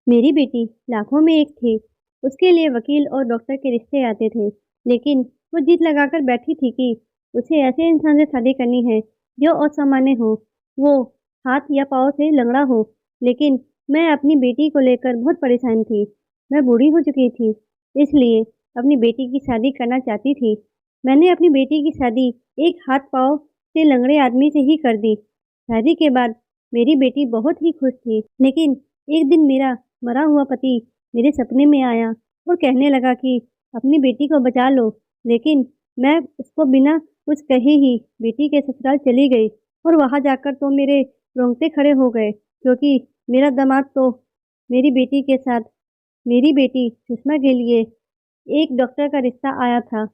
मेरी बेटी लाखों में एक थी। उसके लिए वकील और डॉक्टर के रिश्ते आते थे, लेकिन वो जिद लगाकर बैठी थी कि उसे ऐसे इंसान से शादी करनी है जो असामान्य हो, वो हाथ या पाँव से लंगड़ा हो। लेकिन मैं अपनी बेटी को लेकर बहुत परेशान थी। मैं बूढ़ी हो चुकी थी, इसलिए अपनी बेटी की शादी करना चाहती थी। मैंने अपनी बेटी की शादी एक हाथ-पाँव से लंगड़े आदमी से ही कर दी। शादी के बाद मेरी बेटी बहुत ही खुश थी, लेकिन एक दिन मेरा मरा हुआ पति मेरे सपने में आया और कहने लगा कि अपनी बेटी को बचा लो। लेकिन मैं उसको बिना कुछ कहे ही बेटी के ससुराल चली गई और वहाँ जाकर तो मेरे रोंगटे खड़े हो गए, क्योंकि मेरा दामाद तो मेरी बेटी के साथ मेरी बेटी सुषमा के लिए एक डॉक्टर का रिश्ता आया था।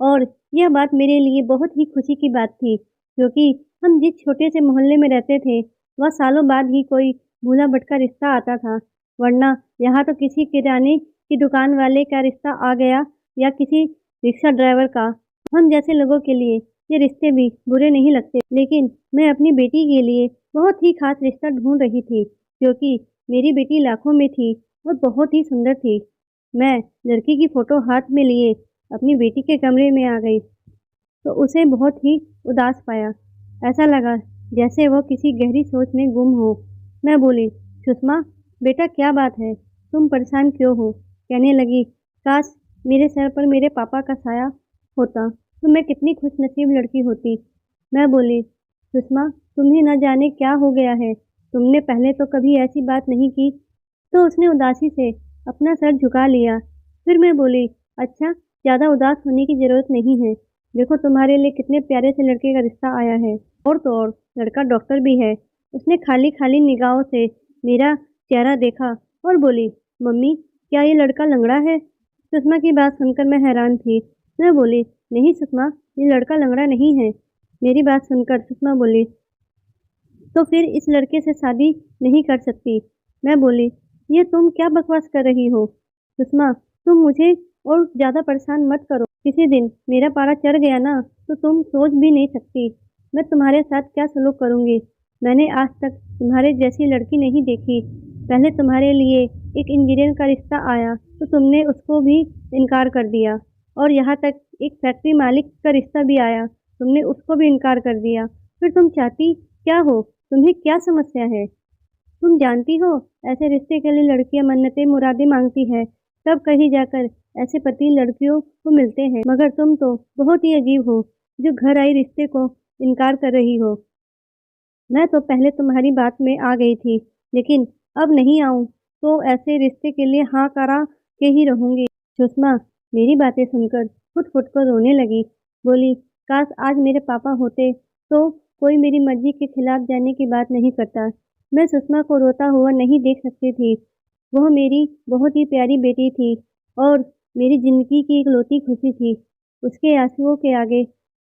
और यह बात मेरे लिए बहुत ही खुशी की बात थी, क्योंकि हम जिस छोटे से मोहल्ले में रहते थे, वह सालों बाद ही कोई भूला-भटका रिश्ता आता था। वरना यहाँ तो किसी किराने की दुकान वाले का रिश्ता आ गया या किसी रिक्शा ड्राइवर का। हम जैसे लोगों के लिए ये रिश्ते भी बुरे नहीं लगते, लेकिन मैं अपनी बेटी के लिए बहुत ही खास रिश्ता ढूँढ रही थी, क्योंकि मेरी बेटी लाखों में थी और बहुत ही सुंदर थी। मैं लड़की की फ़ोटो हाथ में लिए अपनी बेटी के कमरे में आ गई, तो उसे बहुत ही उदास पाया। ऐसा लगा जैसे वो किसी गहरी सोच में गुम हो। मैं बोली, सुषमा, बेटा क्या बात है? तुम परेशान क्यों हो? कहने लगी, काश मेरे सर पर मेरे पापा का साया होता, तो मैं कितनी खुशनसीब लड़की होती। मैं बोली, सुषमा, तुम्हें न जाने क्या हो गया है। तुमने पहले तो कभी ऐसी बात नहीं की। तो उसने उदासी से अपना सर झुका लिया। फिर मैं बोली, अच्छा, ज़्यादा उदास होने की ज़रूरत नहीं है। देखो तुम्हारे लिए कितने प्यारे से लड़के का रिश्ता आया है। और तो और, लड़का डॉक्टर भी है। उसने खाली-खाली निगाहों से मेरा चेहरा देखा और बोली, मम्मी, क्या ये लड़का लंगड़ा है? सुषमा की बात सुनकर मैं हैरान थी। मैं बोली, नहीं सुषमा, ये लड़का लंगड़ा नहीं है। मेरी बात सुनकर सुषमा बोली, तो फिर इस लड़के से शादी नहीं कर सकती। मैं बोली, ये तुम क्या बकवास कर रही हो? सुषमा, तुम मुझे और ज़्यादा परेशान मत करो। किसी दिन मेरा पारा चढ़ गया ना, तो तुम सोच भी नहीं सकती मैं तुम्हारे साथ क्या सलूक करूँगी। मैंने आज तक तुम्हारे जैसी लड़की नहीं देखी। पहले तुम्हारे लिए एक इंजीनियर का रिश्ता आया, तो तुमने उसको भी इनकार कर दिया। और यहाँ तक एक फैक्ट्री मालिक का रिश्ता भी आया, तुमने उसको भी इनकार कर दिया। फिर तुम चाहती क्या हो? तुम्हें क्या समस्या है? तुम जानती हो, ऐसे रिश्ते के लिए लड़कियां मन्नतें मुरादें मांगती है, तब कहीं जाकर ऐसे पति लड़कियों को मिलते हैं। मगर तुम तो बहुत ही अजीब हो, जो घर आई रिश्ते को इनकार कर रही हो। मैं तो पहले तुम्हारी बात में आ गई थी, लेकिन अब नहीं आऊँ तो ऐसे रिश्ते के लिए हाँ करा के ही रहूँगी। सुषमा मेरी बातें सुनकर फुट-फुट कर रोने लगी। बोली, काश आज मेरे पापा होते तो कोई मेरी मर्ज़ी के खिलाफ जाने की बात नहीं करता। मैं सुषमा को रोता हुआ नहीं देख सकती थी। वह मेरी बहुत ही प्यारी बेटी थी और मेरी ज़िंदगी की इकलौती खुशी थी। उसके आँसुओं के आगे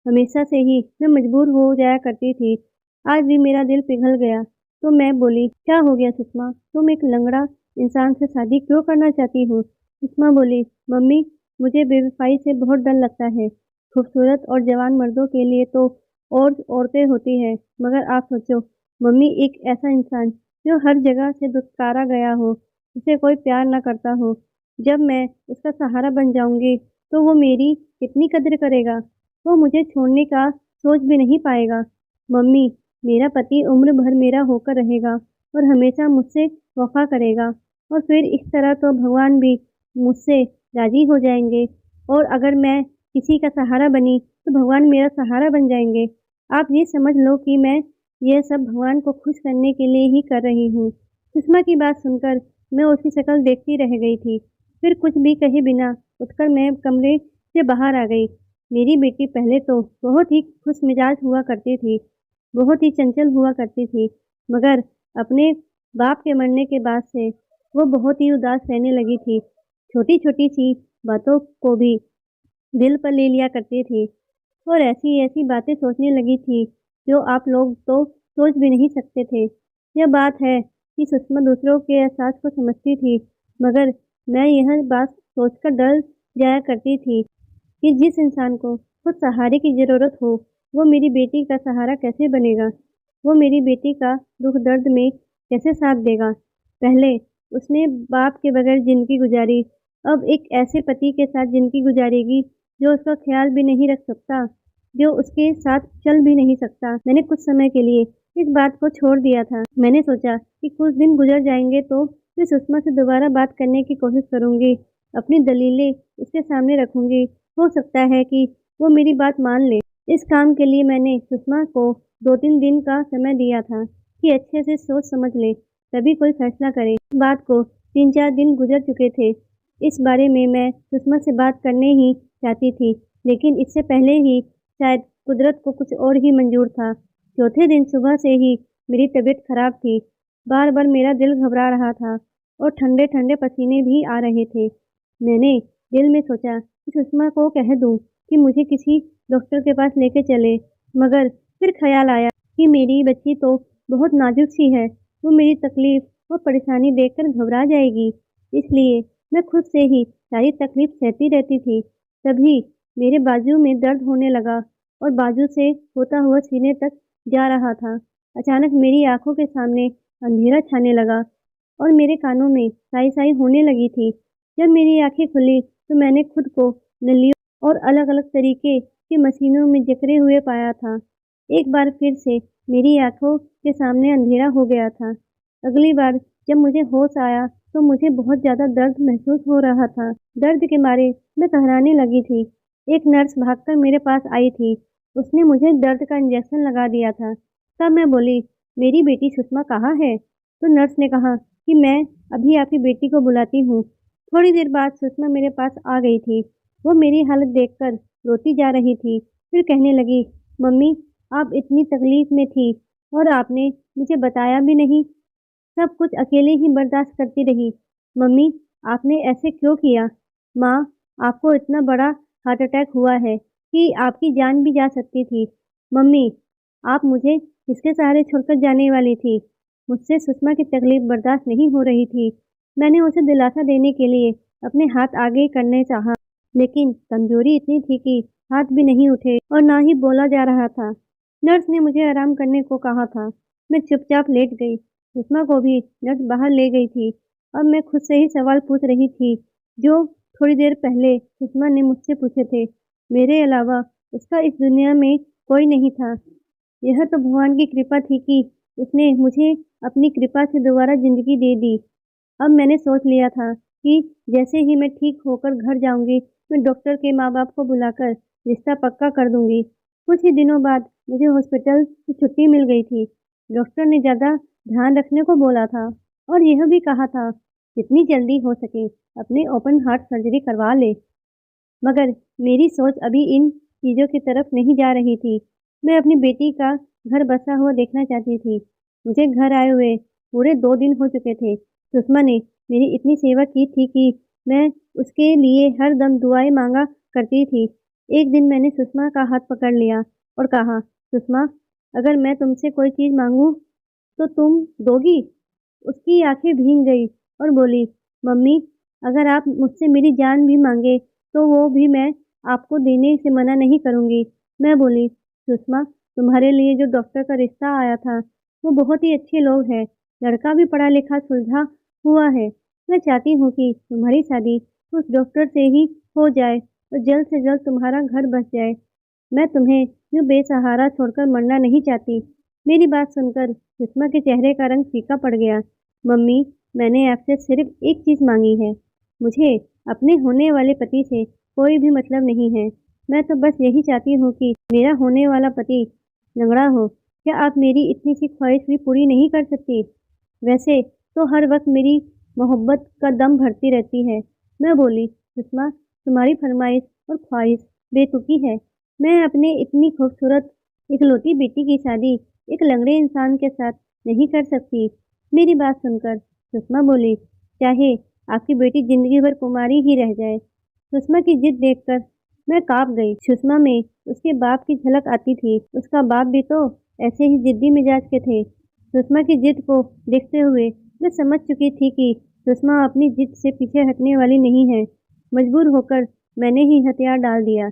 हमेशा से ही मैं मजबूर हो जाया करती थी। आज भी मेरा दिल पिघल गया, तो मैं बोली, क्या हो गया सुषमा? तुम एक लंगड़ा इंसान से शादी क्यों करना चाहती हो? सुषमा बोली, मम्मी, मुझे बेवफाई से बहुत डर लगता है। खूबसूरत और जवान मर्दों के लिए तो और औरतें होती हैं, मगर आप सोचो, मम्मी, एक ऐसा इंसान जो हर जगह से दुत्कारा गया हो, उसे कोई प्यार ना करता हो, जब मैं उसका सहारा बन जाऊँगी, तो वो मेरी कितनी कद्र करेगा? वो मुझे छोड़ने का सोच भी नहीं पाएगा। मम्मी, मेरा पति उम्र भर मेरा होकर रहेगा और हमेशा मुझसे वफ़ा करेगा, और फिर इस तरह तो भगवान भी मुझसे राज़ी हो जाएँगे, और अगर मैं किसी का सहारा बनी, तो भगवान मेरा सहारा बन जाएँगे। आप ये समझ लो कि मैं यह सब भगवान को खुश करने के लिए ही कर रही हूँ। सुषमा की बात सुनकर मैं उसकी शक्ल देखती रह गई थी। फिर कुछ भी कहे बिना उठकर मैं कमरे से बाहर आ गई। मेरी बेटी पहले तो बहुत ही खुशमिजाज हुआ करती थी, बहुत ही चंचल हुआ करती थी, मगर अपने बाप के मरने के बाद से वो बहुत ही उदास रहने लगी थी। छोटी-छोटी सी बातों को भी दिल पर ले लिया करती थी और ऐसी-ऐसी बातें सोचने लगी थी, जो आप लोग तो सोच भी नहीं सकते थे। यह बात है कि सुषमा दूसरों के एहसास को समझती थी, मगर मैं यह बात सोचकर डर जाया करती थी कि जिस इंसान को खुद सहारे की ज़रूरत हो, वो मेरी बेटी का सहारा कैसे बनेगा? वो मेरी बेटी का दुःख दर्द में कैसे साथ देगा? पहले उसने बाप के बगैर ज़िंदगी गुज़ारी, अब एक ऐसे पति के साथ ज़िंदगी गुज़ारेगी जो उसका ख़्याल भी नहीं रख सकता, जो उसके साथ चल भी नहीं सकता। मैंने कुछ समय के लिए इस बात को छोड़ दिया था। मैंने सोचा कि कुछ दिन गुज़र जाएँगे तो मैं सुषमा से दोबारा बात करने की कोशिश करूँगी, अपनी दलीलें उसके सामने रखूँगी। हो सकता है कि वो मेरी बात मान ले। इस काम के लिए मैंने सुषमा को 2-3 दिन का समय दिया था कि अच्छे से सोच समझ ले, तभी कोई फैसला करे। इस बात को 3-4 दिन गुज़र चुके थे। इस बारे में मैं सुषमा से बात करने ही चाहती थी, लेकिन इससे पहले ही शायद कुदरत को कुछ और ही मंज़ूर था। चौथे दिन सुबह से ही मेरी तबीयत खराब थी। बार-बार मेरा दिल घबरा रहा था और ठंडे-ठंडे पसीने भी आ रहे थे। मैंने दिल में सोचा कि सुषमा को कह दूँ कि मुझे किसी डॉक्टर के पास लेके चले, मगर फिर ख़्याल आया कि मेरी बच्ची तो बहुत नाज़ुक-सी है, वो मेरी तकलीफ़ और परेशानी देखकर घबरा जाएगी। इसलिए मैं खुद से ही सारी तकलीफ़ सहती रहती थी। तभी मेरे बाजू में दर्द होने लगा और बाजू से होता हुआ सीने तक जा रहा था। अचानक मेरी आँखों के सामने अंधेरा छाने लगा और मेरे कानों में साई-साई होने लगी थी। जब मेरी आँखें खुली तो मैंने खुद को नलियों और अलग-अलग तरीके की मशीनों में जकड़े हुए पाया था। एक बार फिर से मेरी आँखों के सामने अंधेरा हो गया था। अगली बार जब मुझे होश आया तो मुझे बहुत ज़्यादा दर्द महसूस हो रहा था। दर्द के मारे मैं कहराने लगी थी। एक नर्स भागकर मेरे पास आई थी। उसने मुझे दर्द का इंजेक्शन लगा दिया था। तब मैं बोली, मेरी बेटी सुषमा कहाँ है? तो नर्स ने कहा कि मैं अभी आपकी बेटी को बुलाती हूँ। थोड़ी देर बाद सुषमा मेरे पास आ गई थी। वो मेरी हालत देखकर रोती जा रही थी। फिर कहने लगी, मम्मी, आप इतनी तकलीफ़ में थी और आपने मुझे बताया भी नहीं। सब कुछ अकेले ही बर्दाश्त करती रही। मम्मी, आपने ऐसे क्यों किया? माँ, आपको इतना बड़ा हार्ट अटैक हुआ है कि आपकी जान भी जा सकती थी। मम्मी, आप मुझे किसके सहारे छोड़कर जाने वाली थी? मुझसे सुषमा की तकलीफ़ बर्दाश्त नहीं हो रही थी। मैंने उसे दिलासा देने के लिए अपने हाथ आगे करने चाहा, लेकिन कमज़ोरी इतनी थी कि हाथ भी नहीं उठे और ना ही बोला जा रहा था। नर्स ने मुझे आराम करने को कहा था। मैं चुपचाप लेट गई। सुषमा को भी नर्स बाहर ले गई थी। अब मैं खुद से ही सवाल पूछ रही थी, जो थोड़ी देर पहले सुषमा ने मुझसे पूछे थे। मेरे अलावा उसका इस दुनिया में कोई नहीं था। यह तो भगवान की कृपा थी कि उसने मुझे अपनी कृपा से दोबारा ज़िंदगी दे दी। अब मैंने सोच लिया था कि जैसे ही मैं ठीक होकर घर जाऊँगी, मैं डॉक्टर के माँ-बाप को बुलाकर रिश्ता पक्का कर दूँगी। कुछ ही दिनों बाद मुझे हॉस्पिटल से छुट्टी मिल गई थी। डॉक्टर ने ज़्यादा ध्यान रखने को बोला था और यह भी कहा था, जितनी जल्दी हो सके अपनी ओपन हार्ट सर्जरी करवा ले। मगर मेरी सोच अभी इन चीज़ों की तरफ नहीं जा रही थी। मैं अपनी बेटी का घर बसा हुआ देखना चाहती थी। मुझे घर आए हुए पूरे 2 दिन हो चुके थे। सुषमा ने मेरी इतनी सेवा की थी कि मैं उसके लिए हर दम दुआएँ माँगा करती थी। एक दिन मैंने सुषमा का हाथ पकड़ लिया और कहा, सुषमा, अगर मैं तुमसे कोई चीज़ माँगूँ तो तुम दोगी? उसकी आँखें भीग गईं और बोली, मम्मी, अगर आप मुझसे मेरी जान भी माँगे तो वो भी मैं आपको देने से मना नहीं करूँगी। मैं बोली, सुषमा, तुम्हारे लिए जो डॉक्टर का रिश्ता आया था, वो बहुत ही अच्छे लोग हैं। लड़का भी पढ़ा-लिखा सुलझा हुआ है। मैं चाहती हूँ कि तुम्हारी शादी उस डॉक्टर से ही हो जाए और जल्द से जल्द तुम्हारा घर बस जाए। मैं तुम्हें यूँ बेसहारा छोड़कर मरना नहीं चाहती। मेरी बात सुनकर सुषमा के चेहरे का रंग फीका पड़ गया। मम्मी, मैंने आपसे सिर्फ़ एक चीज़ माँगी है। मुझे अपने होने वाले पति से कोई भी मतलब नहीं है। मैं तो बस यही चाहती हूँ कि मेरा होने वाला पति लंगड़ा हो। क्या आप मेरी इतनी सी ख्वाहिश भी पूरी नहीं कर सकती? वैसे तो हर वक़्त मेरी मोहब्बत का दम भरती रहती है। मैं बोली, सुषमा, तुम्हारी फ़रमाइश और ख्वाहिश बेतुकी है। मैं अपने इतनी खूबसूरत इकलौती बेटी की शादी एक लंगड़े इंसान के साथ नहीं कर सकती। मेरी बात सुनकर सुषमा बोली, चाहे आपकी बेटी ज़िंदगी भर कुंवारी ही रह जाए। सुषमा की ज़िद देखकर मैं काँप गई। सुषमा में उसके बाप की झलक आती थी। उसका बाप भी तो ऐसे ही ज़िद्दी मिजाज के थे। सुषमा की ज़िद को देखते हुए मैं समझ चुकी थी कि सुषमा अपनी ज़िद से पीछे हटने वाली नहीं है। मजबूर होकर मैंने ही हथियार डाल दिया।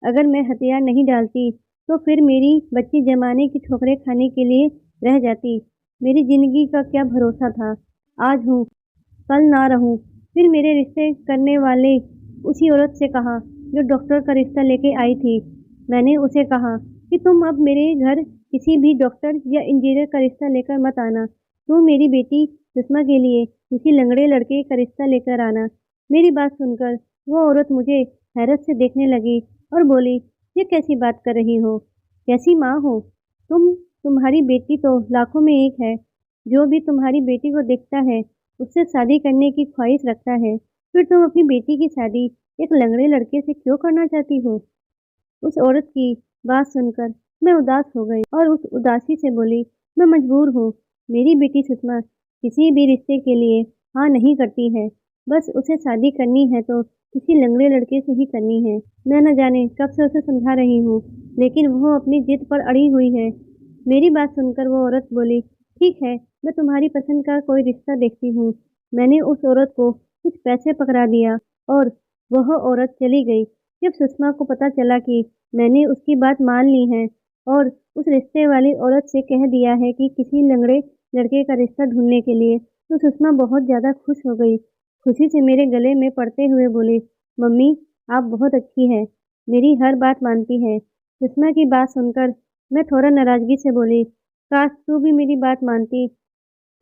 अगर मैं हथियार नहीं डालती, तो फिर मेरी बच्ची ज़माने की ठोकरें खाने के लिए रह जाती। मेरी ज़िंदगी का क्या भरोसा था? आज हूँ, कल ना रहूं। फिर मेरे रिश्ते करने वाले उसी औरत से कहा जो डॉक्टर का रिश्ता लेके आई थी। मैंने उसे कहा कि तुम अब मेरे घर किसी भी डॉक्टर या इंजीनियर का रिश्ता लेकर मत आना। तुम मेरी बेटी सुषमा के लिए किसी लंगड़े लड़के का रिश्ता लेकर आना। मेरी बात सुनकर वो औरत मुझे हैरत से देखने लगी और बोली, ये कैसी बात कर रही हो? कैसी माँ हो तुम? तुम्हारी बेटी तो लाखों में एक है। जो भी तुम्हारी बेटी को देखता है उससे शादी करने की ख्वाहिश रखता है। फिर तुम अपनी बेटी की शादी एक लंगड़े लड़के से क्यों करना चाहती हो? उस औरत की बात सुनकर मैं उदास हो गई और उस उदासी से बोली, मैं मजबूर हूँ। मेरी बेटी सुषमा किसी भी रिश्ते के लिए हाँ नहीं करती है। बस उसे शादी करनी है तो किसी लंगड़े लड़के से ही करनी है। मैं न जाने कब से उसे समझा रही हूँ, लेकिन वो अपनी जिद पर अड़ी हुई है। मेरी बात सुनकर वो औरत बोली, ठीक है, मैं तुम्हारी पसंद का कोई रिश्ता देखती हूँ। मैंने उस औरत को कुछ पैसे पकड़ा दिया और वह औरत चली गई। जब सुषमा को पता चला कि मैंने उसकी बात मान ली है और उस रिश्ते वाली औरत से कह दिया है कि किसी लंगड़े लड़के का रिश्ता ढूंढने के लिए, तो सुषमा बहुत ज़्यादा खुश हो गई। खुशी से मेरे गले में पड़ते हुए बोली, मम्मी, आप बहुत अच्छी हैं, मेरी हर बात मानती हैं। सुषमा की बात सुनकर मैं थोड़ा नाराज़गी से बोली, काश तू भी मेरी बात मानती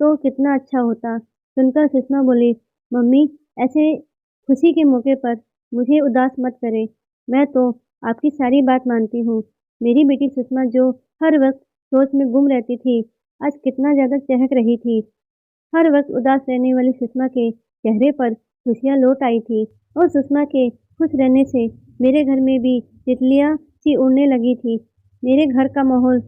तो कितना अच्छा होता। सुनकर सुषमा बोली, मम्मी, ऐसे खुशी के मौके पर मुझे उदास मत करें। मैं तो आपकी सारी बात मानती हूँ। मेरी बेटी सुषमा जो हर वक्त सोच में गुम रहती थी, आज कितना ज़्यादा चहक रही थी। हर वक्त उदास रहने वाली सुषमा के चेहरे पर खुशियाँ लौट आई थी और सुषमा के खुश रहने से मेरे घर में भी तितलियाँ सी उड़ने लगी थी। मेरे घर का माहौल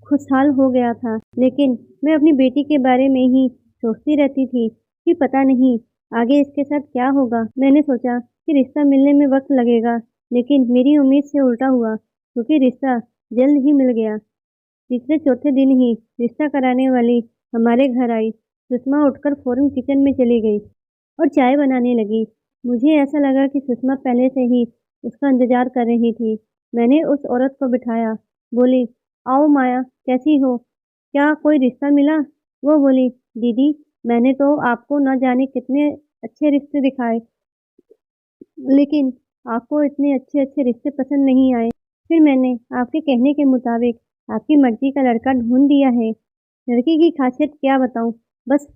खुशहाल हो गया था, लेकिन मैं अपनी बेटी के बारे में ही सोचती रहती थी कि पता नहीं आगे इसके साथ क्या होगा। मैंने सोचा कि रिश्ता मिलने में वक्त लगेगा, लेकिन मेरी उम्मीद से उल्टा हुआ, क्योंकि रिश्ता जल्द ही मिल गया। तीसरे चौथे दिन ही रिश्ता कराने वाली हमारे घर आई। सुषमा उठकर फौरन किचन में चली गई और चाय बनाने लगी। मुझे ऐसा लगा कि सुषमा पहले से ही उसका इंतजार कर रही थी। मैंने उस औरत को बिठाया, बोली, आओ माया, कैसी हो? क्या कोई रिश्ता मिला? वो बोली, दीदी, मैंने तो आपको न जाने कितने अच्छे रिश्ते दिखाए, लेकिन आपको इतने अच्छे-अच्छे रिश्ते पसंद नहीं आए। फिर मैंने आपके कहने के मुताबिक आपकी मर्ज़ी का लड़का ढूँढ दिया है। लड़के की ख़ासियत क्या बताऊँ? बस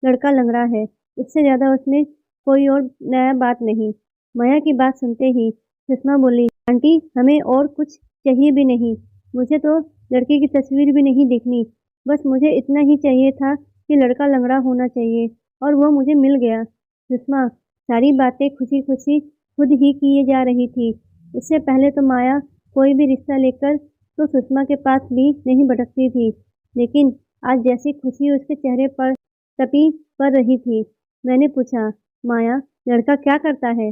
लड़का लंगड़ा है, इससे ज़्यादा उसमें कोई और नया बात नहीं। माया की बात सुनते ही सुषमा बोली, आंटी, हमें और कुछ चाहिए भी नहीं। मुझे तो लड़के की तस्वीर भी नहीं देखनी। बस मुझे इतना ही चाहिए था कि लड़का लंगड़ा होना चाहिए और वो मुझे मिल गया। सुषमा सारी बातें खुशी-खुशी खुद ही किए जा रही थी। इससे पहले तो माया कोई भी रिश्ता लेकर तो सुषमा के पास भी नहीं भटकती थी, लेकिन आज जैसी खुशी उसके चेहरे पर तपी पड़ रही थी। मैंने पूछा, माया, लड़का क्या करता है?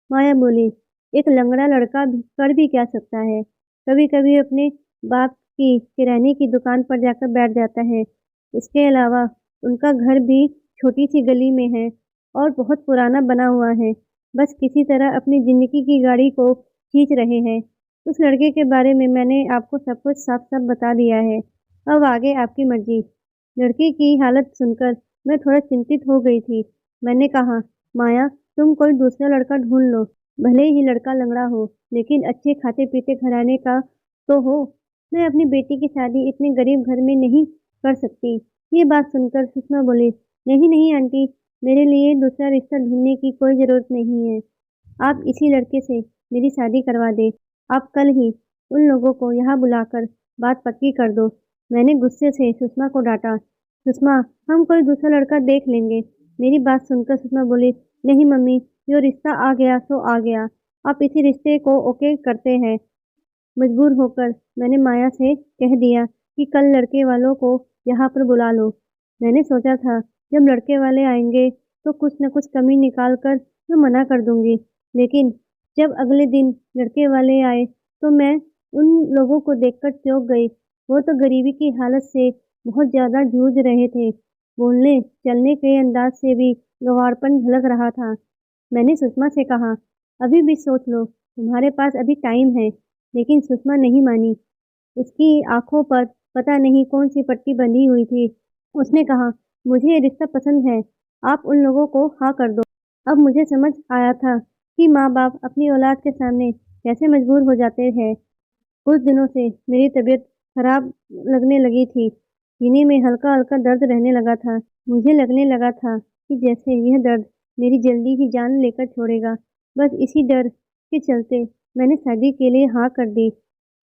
माया बोली, एक लंगड़ा लड़का भी कर भी क्या सकता है? कभी-कभी अपने बाप की किराने की दुकान पर जाकर बैठ जाता है। इसके अलावा उनका घर भी छोटी सी गली में है और बहुत पुराना बना हुआ है। बस किसी तरह अपनी ज़िंदगी की गाड़ी को खींच रहे हैं। उस लड़के के बारे में मैंने आपको सब कुछ साफ-साफ बता दिया है। अब आगे आपकी मर्ज़ी। लड़के की हालत सुनकर मैं थोड़ा चिंतित हो गई थी। मैंने कहा, माया, तुम कोई दूसरा लड़का ढूँढ लो। भले ही लड़का लंगड़ा हो, लेकिन अच्छे खाते-पीते घराने का तो हो। मैं अपनी बेटी की शादी इतने गरीब घर में नहीं कर सकती। ये बात सुनकर सुषमा बोली, नहीं नहीं आंटी, मेरे लिए दूसरा रिश्ता ढूँढने की कोई ज़रूरत नहीं है। आप इसी लड़के से मेरी शादी करवा दें। आप कल ही उन लोगों को यहाँ बुलाकर बात पक्की कर दो। मैंने गुस्से से सुषमा को डाँटा। सुषमा, हम कोई दूसरा लड़का देख लेंगे। मेरी बात सुनकर सुषमा बोली, नहीं मम्मी, जो रिश्ता आ गया सो आ गया। आप इसी रिश्ते को ओके करते हैं। मजबूर होकर मैंने माया से कह दिया कि कल लड़के वालों को यहाँ पर बुला लो। मैंने सोचा था जब लड़के वाले आएंगे तो कुछ न कुछ कमी निकाल कर मैं मना कर दूंगी, लेकिन जब अगले दिन लड़के वाले आए तो मैं उन लोगों को देखकर चौंक गई। वो तो गरीबी की हालत से बहुत ज़्यादा जूझ रहे थे। बोलने चलने के अंदाज से भी गंवारपन झलक रहा था। मैंने सुषमा से कहा, अभी भी सोच लो, तुम्हारे पास अभी टाइम है। लेकिन सुषमा नहीं मानी। उसकी आंखों पर पता नहीं कौन सी पट्टी बंधी हुई थी। उसने कहा, मुझे ये रिश्ता पसंद है। आप उन लोगों को हाँ कर दो। अब मुझे समझ आया था कि माँ-बाप अपनी औलाद के सामने कैसे मजबूर हो जाते हैं। कुछ दिनों से मेरी तबीयत खराब लगने लगी थी। सीने में हल्का-हल्का दर्द रहने लगा था। मुझे लगने लगा था कि जैसे यह दर्द मेरी जल्दी ही जान लेकर छोड़ेगा। बस इसी डर के चलते मैंने शादी के लिए हाँ कर दी।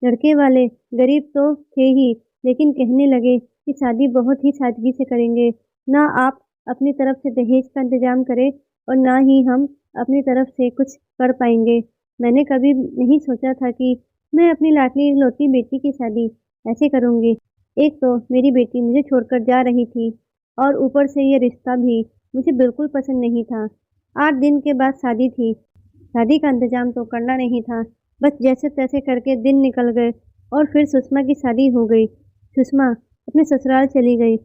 लड़के वाले गरीब तो थे ही, लेकिन कहने लगे कि शादी बहुत ही सादगी से करेंगे। ना आप अपनी तरफ से दहेज का इंतज़ाम करें और ना ही हम अपनी तरफ से कुछ कर पाएँगे। मैंने कभी नहीं सोचा था कि मैं अपनी लाडली इकलौती बेटी की शादी ऐसे करूँगी। एक तो मेरी बेटी मुझे छोड़कर जा रही थी और ऊपर से ये रिश्ता भी मुझे बिल्कुल पसंद नहीं था। 8 दिन के बाद शादी थी। शादी का इंतज़ाम तो करना नहीं था, बस जैसे-तैसे करके दिन निकल गए और फिर सुषमा की शादी हो गई। सुषमा अपने ससुराल चली गई।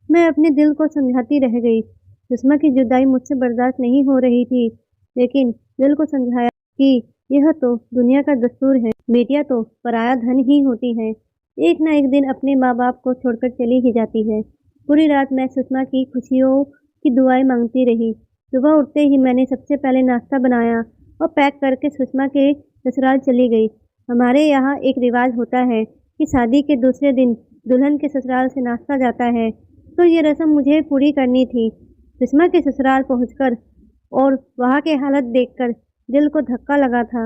मैं अपने दिल को समझाती रह गई। सुषमा की जुदाई मुझसे बर्दाश्त नहीं हो रही थी, लेकिन दिल को समझाया कि यह तो दुनिया का दस्तूर है, बेटियाँ तो पराया धन ही होती हैं। एक ना एक दिन अपने माँ-बाप को छोड़कर चली ही जाती है। पूरी रात मैं सुषमा की खुशियों की दुआएँ माँगती रही। सुबह उठते ही मैंने सबसे पहले नाश्ता बनाया और पैक करके सुषमा के ससुराल चली गई। हमारे यहाँ एक रिवाज होता है कि शादी के दूसरे दिन दुल्हन के ससुराल से नाश्ता जाता है, तो ये रस्म मुझे पूरी करनी थी। सुषमा के ससुराल पहुँचकर और वहाँ के हालत देखकर दिल को धक्का लगा था।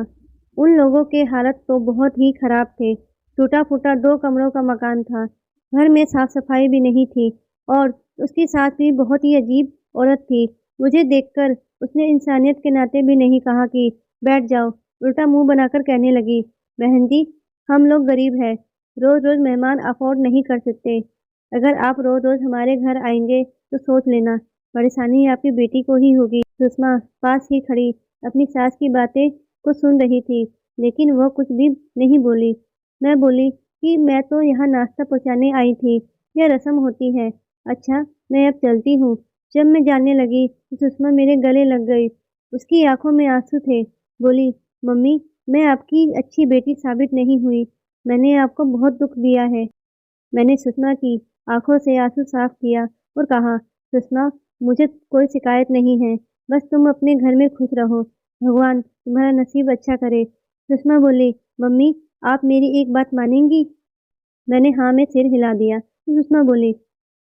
उन लोगों के हालत तो बहुत ही खराब थे। टूटा-फूटा 2 कमरों का मकान था। घर में साफ-सफाई भी नहीं थी और उसकी सास भी बहुत ही अजीब औरत थी। मुझे देखकर उसने इंसानियत के नाते भी नहीं कहा कि बैठ जाओ, उल्टा मुँह बनाकर कहने लगी, बहन जी, हम लोग गरीब हैं, रोज़-रोज़ मेहमान अफ़ोर्ड नहीं कर सकते। अगर आप रोज़-रोज़ हमारे घर आएँगे तो सोच लेना, परेशानी आपकी बेटी को ही होगी। सुषमा पास ही खड़ी अपनी सास की बातें को सुन रही थी, लेकिन वह कुछ भी नहीं बोली। मैं बोली कि मैं तो यहाँ नाश्ता पहुँचाने आई थी, यह रस्म होती है। अच्छा, मैं अब चलती हूँ। जब मैं जाने लगी तो सुषमा मेरे गले लग गई। उसकी आँखों में आँसू थे। बोली, मम्मी, मैं आपकी अच्छी बेटी साबित नहीं हुई। मैंने आपको बहुत दुःख दिया है। मैंने सुषमा की आँखों से आँसू साफ किया और कहा, सुषमा, मुझे कोई शिकायत नहीं है। बस तुम अपने घर में खुश रहो। भगवान तुम्हारा नसीब अच्छा करे। सुषमा बोली, मम्मी, आप मेरी एक बात मानेंगी? मैंने हाँ में सिर हिला दिया। सुषमा बोली,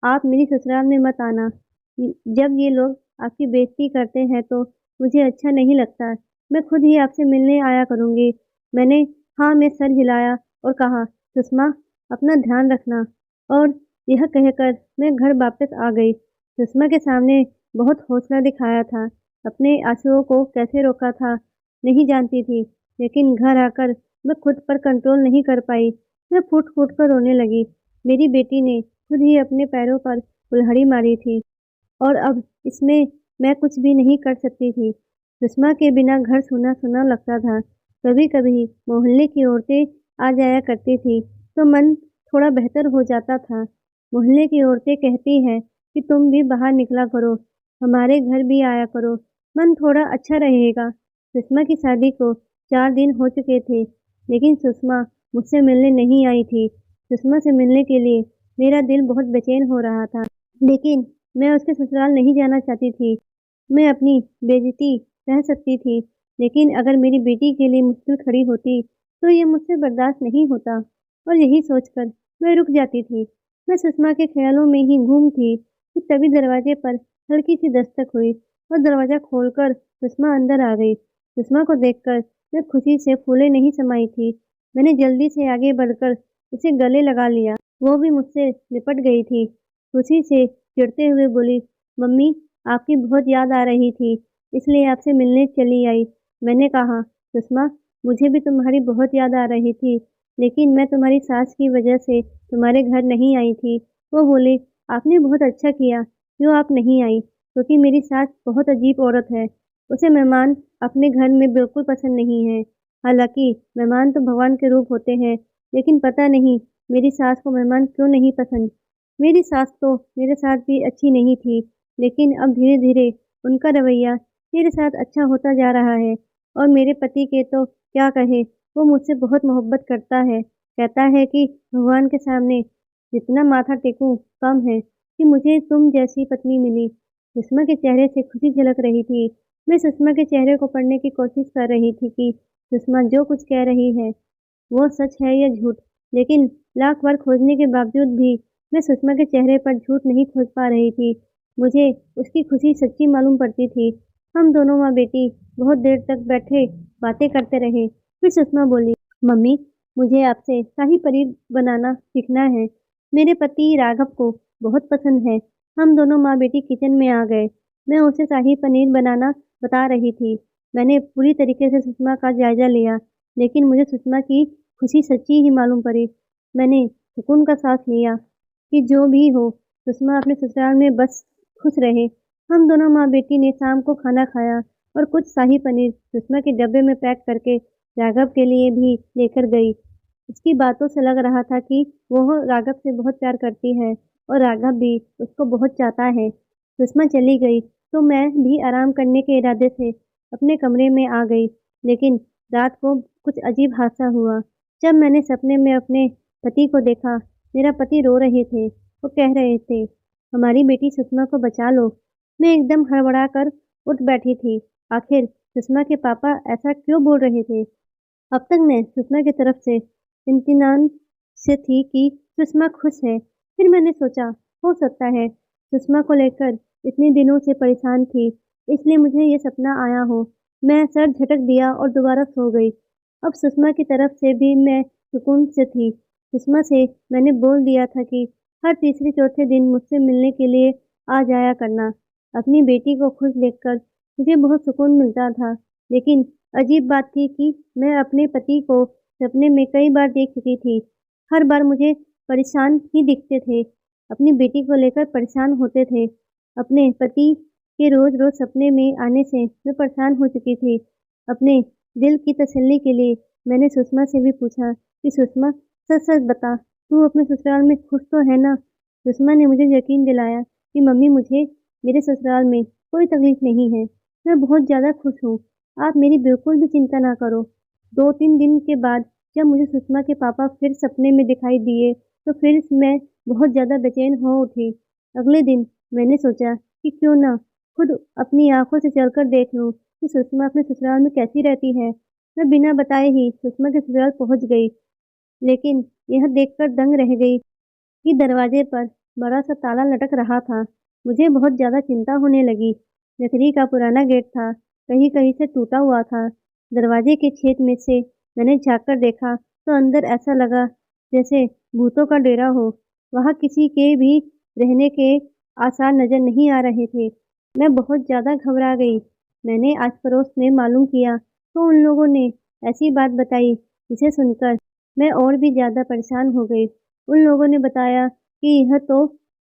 आप मेरी ससुराल में मत आना। जब ये लोग आपकी बेइज़्ज़ती करते हैं तो मुझे अच्छा नहीं लगता। मैं खुद ही आपसे मिलने आया करूँगी। मैंने हाँ में सर हिलाया और कहा, सुषमा, अपना ध्यान रखना। और यह कहकर मैं घर वापस आ गई। सुषमा के सामने बहुत हौसला दिखाया था। अपने आँसुओं को कैसे रोका था, नहीं जानती थी। लेकिन घर आकर मैं खुद पर कंट्रोल नहीं कर पाई। मैं फूट-फूट कर रोने लगी। मेरी बेटी ने खुद ही अपने पैरों पर कुल्हाड़ी मारी थी और अब इसमें मैं कुछ भी नहीं कर सकती थी। सुषमा के बिना घर सूना-सूना लगता था। कभी-कभी मोहल्ले की औरतें आ जाया करती थी, तो मन थोड़ा बेहतर हो जाता था। मोहल्ले की औरतें कहती हैं कि तुम भी बाहर निकला करो, हमारे घर भी आया करो, मन थोड़ा अच्छा रहेगा। सुषमा की शादी को 4 दिन हो चुके थे, लेकिन सुषमा मुझसे मिलने नहीं आई थी। सुषमा से मिलने के लिए मेरा दिल बहुत बेचैन हो रहा था, लेकिन मैं उसके ससुराल नहीं जाना चाहती थी। मैं अपनी बेइज़्ज़ती सह सकती थी, लेकिन अगर मेरी बेटी के लिए मुश्किल खड़ी होती, तो ये मुझसे बर्दाश्त नहीं होता और यही सोचकर मैं रुक जाती थी। मैं सुषमा के ख़्यालों में ही गुम थी कि तभी दरवाज़े पर हल्की-सी दस्तक हुई और दरवाज़ा खोलकर सुषमा अंदर आ गई। सुषमा को देखकर मैं खुशी से फूले नहीं समाई थी। मैंने जल्दी से आगे बढ़कर उसे गले लगा लिया। वो भी मुझसे लिपट गई थी। खुशी से चिढ़ते हुए बोली, मम्मी, आपकी बहुत याद आ रही थी, इसलिए आपसे मिलने चली आई। मैंने कहा, सुषमा, मुझे भी तुम्हारी बहुत याद आ रही थी, लेकिन मैं तुम्हारी सास की वजह से तुम्हारे घर नहीं आई थी। वो बोली, आपने बहुत अच्छा किया, क्यों आप नहीं आई, क्योंकि मेरी सास बहुत अजीब औरत है। उसे मेहमान अपने घर में बिल्कुल पसंद नहीं है। हालाँकि मेहमान तो भगवान के रूप होते हैं, लेकिन पता नहीं मेरी सास को मेहमान क्यों नहीं पसंद। मेरी सास तो मेरे साथ भी अच्छी नहीं थी, लेकिन अब धीरे-धीरे उनका रवैया मेरे साथ अच्छा होता जा रहा है और मेरे पति के तो क्या कहें, वो मुझसे बहुत मोहब्बत करता है। कहता है कि भगवान के सामने जितना माथा टेकूँ कम है कि मुझे तुम जैसी पत्नी मिली। सुषमा के चेहरे से खुशी झलक रही थी। मैं सुषमा के चेहरे को पढ़ने की कोशिश कर रही थी कि सुषमा जो कुछ कह रही है वो सच है या झूठ। लेकिन लाख बार खोजने के बावजूद भी मैं सुषमा के चेहरे पर झूठ नहीं खोज पा रही थी। मुझे उसकी खुशी सच्ची मालूम पड़ती थी। हम दोनों माँ बेटी बहुत देर तक बैठे बातें करते रहे। फिर सुषमा बोली, मम्मी, मुझे आपसे शाही पनीर बनाना सीखना है। मेरे पति राघव को बहुत पसंद है। हम दोनों माँ बेटी किचन में आ गए। मैं उसे शाही पनीर बनाना बता रही थी। मैंने पूरी तरीके से सुषमा का जायजा लिया, लेकिन मुझे सुषमा की खुशी सच्ची ही मालूम पड़ी। मैंने सुकून का सांस लिया कि जो भी हो, सुषमा अपने ससुराल में बस खुश रहे। हम दोनों माँ बेटी ने शाम को खाना खाया और कुछ शाही पनीर सुषमा के डब्बे में पैक करके राघव के लिए भी लेकर गई। उसकी बातों से लग रहा था कि वो राघव से बहुत प्यार करती है और राघव भी उसको बहुत चाहता है। सुषमा चली गई तो मैं भी आराम करने के इरादे से अपने कमरे में आ गई। लेकिन रात को कुछ अजीब हादसा हुआ। जब मैंने सपने में अपने पति को देखा, मेरा पति रो रहे थे। वो कह रहे थे, हमारी बेटी सुषमा को बचा लो। मैं एकदम हड़बड़ा कर उठ बैठी थी। आखिर सुषमा के पापा ऐसा क्यों बोल रहे थे? अब तक मैं सुषमा की तरफ से इम्तिनान से थी कि सुषमा खुश है। फिर मैंने सोचा, हो सकता है सुषमा को लेकर इतने दिनों से परेशान थी, इसलिए मुझे ये सपना आया हो। मैं सर झटक दिया और दोबारा सो गई। अब सुषमा की तरफ से भी मैं सुकून से थी। सुषमा से मैंने बोल दिया था कि हर तीसरे चौथे दिन मुझसे मिलने के लिए आ जाया करना। अपनी बेटी को खुश देखकर मुझे बहुत सुकून मिलता था। लेकिन अजीब बात थी कि मैं अपने पति को सपने में कई बार देख चुकी थी। हर बार मुझे परेशान ही दिखते थे। अपनी बेटी को लेकर परेशान होते थे। अपने पति के रोज-रोज सपने में आने से मैं परेशान हो चुकी थी। अपने दिल की तसल्ली के लिए मैंने सुषमा से भी पूछा कि सुषमा, सच-सच बता, तू अपने ससुराल में खुश तो है ना? सुषमा ने मुझे यकीन दिलाया कि मम्मी, मुझे मेरे ससुराल में कोई तकलीफ नहीं है। मैं बहुत ज़्यादा खुश हूँ। आप मेरी बिल्कुल भी चिंता ना करो। 2-3 दिन के बाद जब मुझे सुषमा के पापा फिर सपने में दिखाई दिए, तो फिर मैं बहुत ज़्यादा बेचैन हो उठी। अगले दिन मैंने सोचा कि क्यों ना खुद अपनी आँखों से चलकर देख लूँ कि सुषमा अपने ससुराल में कैसी रहती है। मैं बिना बताए ही सुषमा के ससुराल पहुँच गई, लेकिन यह देखकर दंग रह गई कि दरवाजे पर बड़ा-सा ताला लटक रहा था। मुझे बहुत ज़्यादा चिंता होने लगी। लकड़ी का पुराना गेट था, कहीं-कहीं से टूटा हुआ था। दरवाजे के छेद में से मैंने झाँक कर देखा तो अंदर ऐसा लगा जैसे भूतों का डेरा हो। वहाँ किसी के भी रहने के आसार नज़र नहीं आ रहे थे। मैं बहुत ज़्यादा घबरा गई। मैंने आस-पड़ोस में मालूम किया तो उन लोगों ने ऐसी बात बताई जिसे सुनकर मैं और भी ज़्यादा परेशान हो गई। उन लोगों ने बताया कि यह तो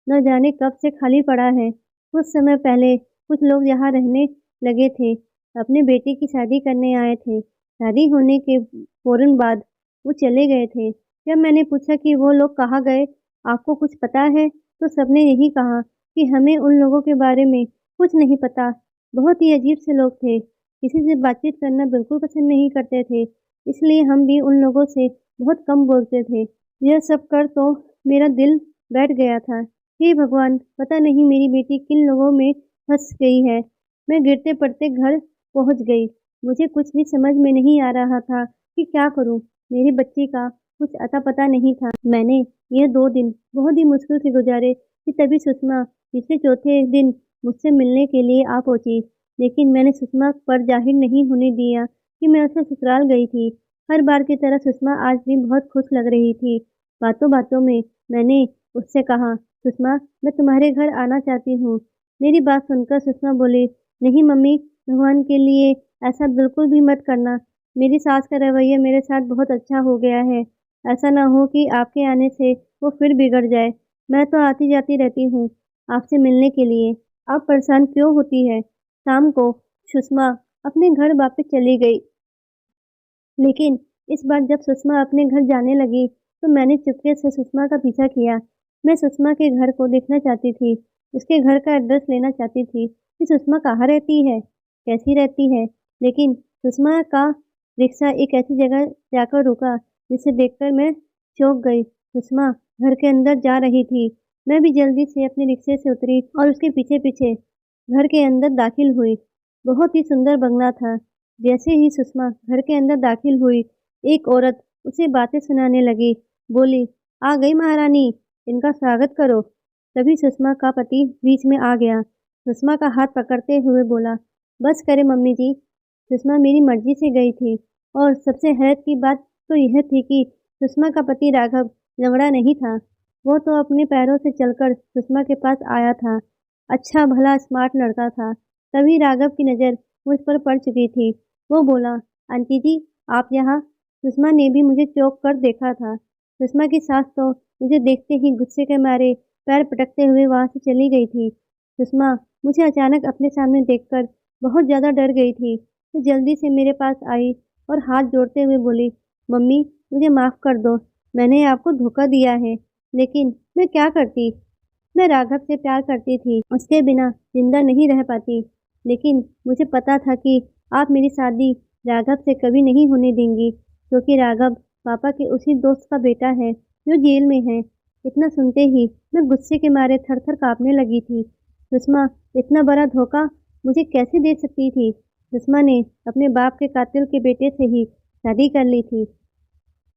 न जाने कब से खाली पड़ा है। कुछ समय पहले कुछ लोग यहाँ रहने लगे थे। अपने बेटे की शादी करने आए थे। शादी होने के फ़ौरन बाद वो चले गए थे। जब मैंने पूछा कि वो लोग कहाँ गए, आपको कुछ पता है? तो सबने यही कहा कि हमें उन लोगों के बारे में कुछ नहीं पता। बहुत ही अजीब से लोग थे। किसी से बातचीत करना बिल्कुल पसंद नहीं करते थे। इसलिए हम भी उन लोगों से बहुत कम बोलते थे। यह सब कर तो मेरा दिल बैठ गया था। हे भगवान! पता नहीं मेरी बेटी किन लोगों में फँस गई है। मैं गिरते-पड़ते घर पहुँच गई। मुझे कुछ भी समझ में नहीं आ रहा था कि क्या करूँ? मेरी बच्ची का कुछ अता-पता नहीं था। मैंने ये 2 दिन बहुत ही मुश्किल से गुज़ारे कि तभी सुषमा तीसरे चौथे दिन मुझसे मिलने के लिए आ पहुँची। लेकिन मैंने सुषमा पर ज़ाहिर नहीं होने दिया कि मैं उसके ससुराल गई थी। हर बार की तरह सुषमा आज भी बहुत खुश लग रही थी। बातों-बातों में मैंने उससे कहा, सुषमा, मैं तुम्हारे घर आना चाहती हूँ। मेरी बात सुनकर सुषमा बोली, नहीं मम्मी, भगवान के लिए ऐसा बिल्कुल भी मत करना। मेरी सास का रवैया मेरे साथ बहुत अच्छा हो गया है। ऐसा ना हो कि आपके आने से वो फिर बिगड़ जाए। मैं तो आती-जाती रहती हूँ आपसे मिलने के लिए। आप परेशान क्यों होती है? शाम को सुषमा अपने घर वापस चली गई। लेकिन इस बार जब सुषमा अपने घर जाने लगी, तो मैंने चुपके से सुषमा का पीछा किया। मैं सुषमा के घर को देखना चाहती थी, उसके घर का एड्रेस लेना चाहती थी कि सुषमा कहाँ रहती है, कैसी रहती है। लेकिन सुषमा का रिक्शा एक ऐसी जगह जाकर रुका, जिसे देखकर मैं चौंक गई। सुषमा घर के अंदर जा रही थी। मैं भी जल्दी से अपने रिक्शे से उतरी और उसके पीछे-पीछे घर के अंदर दाखिल हुई। बहुत ही सुंदर बंगला था। जैसे ही सुषमा घर के अंदर दाखिल हुई, एक औरत उसे बातें सुनाने लगी। बोली, आ गई महारानी, इनका स्वागत करो। तभी सुषमा का पति बीच में आ गया। सुषमा का हाथ पकड़ते हुए बोला, बस करे मम्मी जी, सुषमा मेरी मर्जी से गई थी। और सबसे हैरत की बात तो यह थी कि सुषमा का पति राघव लंगड़ा नहीं था। वो तो अपने पैरों से चलकर सुषमा के पास आया था। अच्छा भला स्मार्ट लड़का था। तभी राघव की नज़र मुझ पर पड़ चुकी थी। वो बोला, आंटी जी, आप यहाँ? सुषमा ने भी मुझे चौंक कर देखा था। सुषमा की सास तो मुझे देखते ही गुस्से के मारे पैर पटकते हुए वहां से चली गई थी। सुषमा मुझे अचानक अपने सामने देखकर बहुत ज़्यादा डर गई थी। तो जल्दी से मेरे पास आई और हाथ जोड़ते हुए बोली, मम्मी, मुझे माफ़ कर दो। मैंने आपको धोखा दिया है, लेकिन मैं क्या करती। मैं राघव से प्यार करती थी, उसके बिना जिंदा नहीं रह पाती। लेकिन मुझे पता था कि आप मेरी शादी राघव से कभी नहीं होने देंगी, क्योंकि राघव पापा के उसी दोस्त का बेटा है जो जेल में है। इतना सुनते ही मैं गुस्से के मारे थर-थर कांपने लगी थी। सुषमा इतना बड़ा धोखा मुझे कैसे दे सकती थी? सुषमा ने अपने बाप के कातिल के बेटे से ही शादी कर ली थी।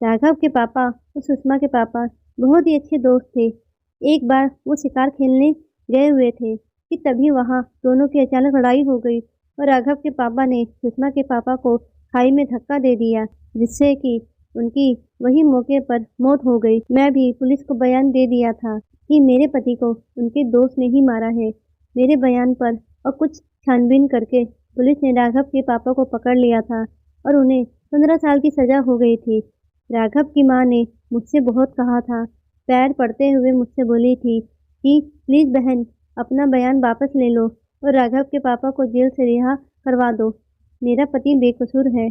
राघव के पापा और सुषमा के पापा बहुत ही अच्छे दोस्त थे। एक बार वो शिकार खेलने गए हुए थे कि तभी वहाँ दोनों की अचानक लड़ाई हो गई और राघव के पापा ने सुषमा के पापा को खाई में धक्का दे दिया, जिससे कि उनकी वही मौके पर मौत हो गई। मैं भी पुलिस को बयान दे दिया था कि मेरे पति को उनके दोस्त ने ही मारा है। मेरे बयान पर और कुछ छानबीन करके पुलिस ने राघव के पापा को पकड़ लिया था और उन्हें 15 साल की सजा हो गई थी। राघव की माँ ने मुझसे बहुत कहा था। पैर पड़ते हुए मुझसे बोली थी कि प्लीज़ बहन, अपना बयान वापस ले लो और राघव के पापा को जेल से रिहा करवा दो। मेरा पति बेकसूर है।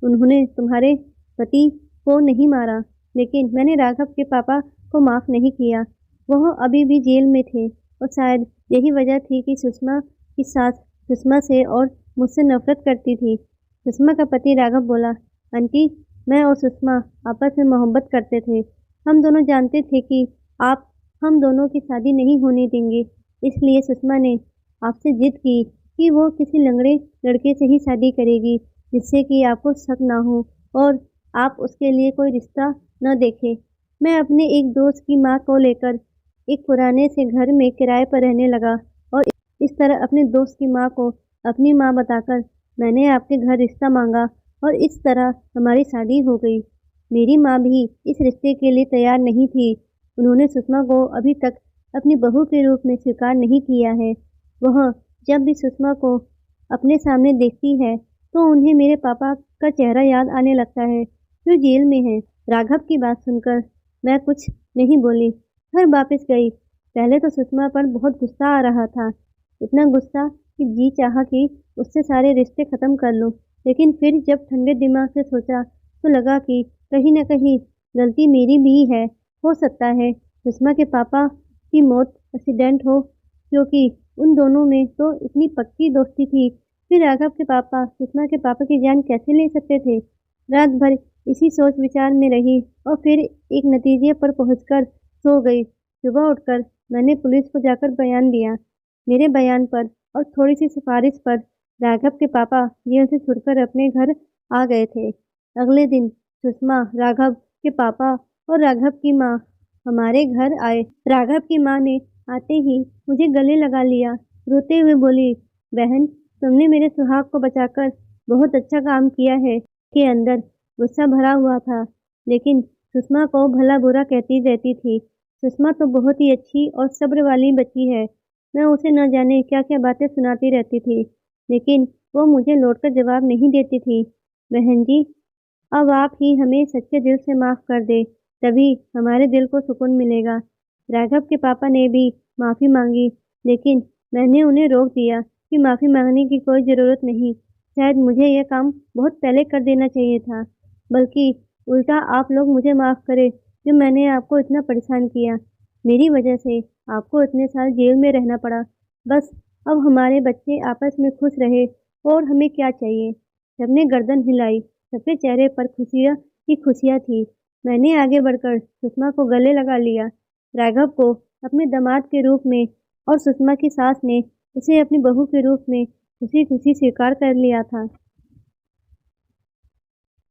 उन्होंने तुम्हारे पति को नहीं मारा, लेकिन मैंने राघव के पापा को माफ़ नहीं किया। वह अभी भी जेल में थे और शायद यही वजह थी कि सुषमा की सास सुषमा से और मुझसे नफरत करती थी। सुषमा का पति राघव बोला, आंटी, मैं और सुषमा आपस में मोहब्बत करते थे। हम दोनों जानते थे कि आप हम दोनों की शादी नहीं होने देंगे। इसलिए सुषमा ने आपसे जिद की कि वो किसी लंगड़े लड़के से ही शादी करेगी, जिससे कि आपको शक ना हो और आप उसके लिए कोई रिश्ता न देखें। मैं अपने एक दोस्त की माँ को लेकर एक पुराने से घर में किराए पर रहने लगा और इस तरह अपने दोस्त की माँ को अपनी माँ बताकर मैंने आपके घर रिश्ता मांगा और इस तरह हमारी शादी हो गई। मेरी माँ भी इस रिश्ते के लिए तैयार नहीं थी। उन्होंने सुषमा को अभी तक अपनी बहू के रूप में स्वीकार नहीं किया है। वह जब भी सुषमा को अपने सामने देखती है तो उन्हें मेरे पापा का चेहरा याद आने लगता है, जो जेल में है। राघव की बात सुनकर मैं कुछ नहीं बोली, घर वापस गई। पहले तो सुषमा पर बहुत गुस्सा आ रहा था, इतना गुस्सा कि जी चाहा कि उससे सारे रिश्ते खत्म कर लूं। लेकिन फिर जब ठंडे दिमाग से सोचा तो लगा कि कहीं न कहीं गलती मेरी भी है। हो सकता है सुषमा के पापा की मौत एक्सीडेंट हो, क्योंकि उन दोनों में तो इतनी पक्की दोस्ती थी। फिर राघव के पापा सुषमा के पापा की जान कैसे ले सकते थे? रात भर इसी सोच विचार में रही और फिर एक नतीजे पर पहुंचकर सो गई। सुबह उठकर मैंने पुलिस को जाकर बयान दिया। मेरे बयान पर और थोड़ी सी सिफारिश पर राघव के पापा जेल से छुटकर अपने घर आ गए थे। अगले दिन सुषमा, राघव के पापा और राघव की माँ हमारे घर आए। राघव की माँ ने आते ही मुझे गले लगा लिया, रोते हुए बोली, बहन, तुमने मेरे सुहाग को बचाकर बहुत अच्छा काम किया है। के अंदर गुस्सा भरा हुआ था, लेकिन सुषमा को भला बुरा कहती रहती थी। सुषमा तो बहुत ही अच्छी और सब्र वाली बच्ची है। मैं उसे न जाने क्या-क्या बातें सुनाती रहती थी, लेकिन वो मुझे लौटकर जवाब नहीं देती थी। बहन जी, अब आप ही हमें सच्चे दिल से माफ़ कर दें, तभी हमारे दिल को सुकून मिलेगा। राघव के पापा ने भी माफ़ी मांगी, लेकिन मैंने उन्हें रोक दिया कि माफ़ी मांगने की कोई ज़रूरत नहीं। शायद मुझे यह काम बहुत पहले कर देना चाहिए था, बल्कि उल्टा आप लोग मुझे माफ़ करें, जो मैंने आपको इतना परेशान किया। मेरी वजह से आपको इतने साल जेल में रहना पड़ा। बस अब हमारे बच्चे आपस में खुश रहे और हमें क्या चाहिए। सबने गर्दन हिलाई, सबके चेहरे पर खुशियाँ ही खुशियाँ थी। मैंने आगे बढ़कर सुषमा को गले लगा लिया। राघव को अपने दामाद के रूप में और सुषमा की सास ने उसे अपनी बहू के रूप में खुशी-खुशी स्वीकार कर लिया था।